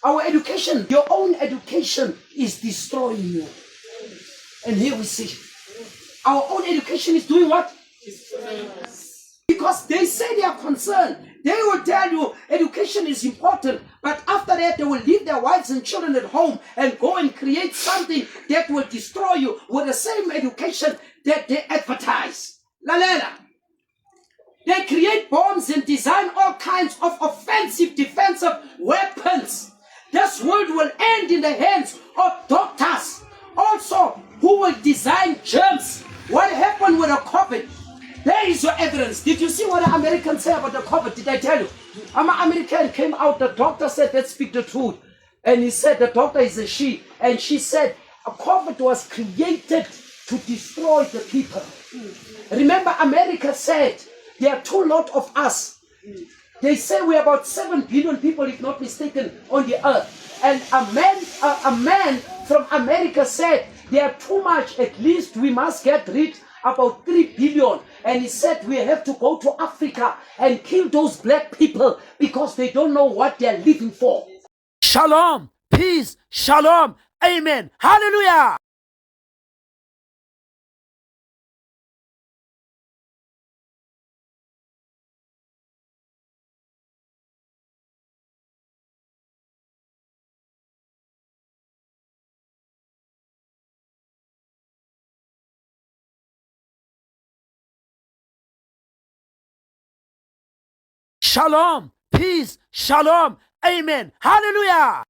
Our education, your own education is destroying you. And here we see our own education is doing what? Because they say they are concerned. They will tell you education is important, but after that they will leave their wives and children at home and go and create something that will destroy you with the same education that they advertise. Lalela. They create bombs and design all kinds of offensive, defensive weapons. This world will end in the hands of doctors, also who will design germs. What happened with the COVID? There is your evidence. Did you see what the Americans say about the COVID? Did I tell you? An American came out, the doctor said, let's speak the truth. And he said, the doctor is a she. And she said, a COVID was created to destroy the people. Remember, America said, there are too lot of us. They say we're about 7 billion people, if not mistaken, on the earth. And a man from America said, there are too much, at least we must get rid about 3 billion. And he said we have to go to Africa and kill those black people because they don't know what they're living for. Shalom, peace, shalom, amen, hallelujah. Shalom, peace, shalom, amen, hallelujah.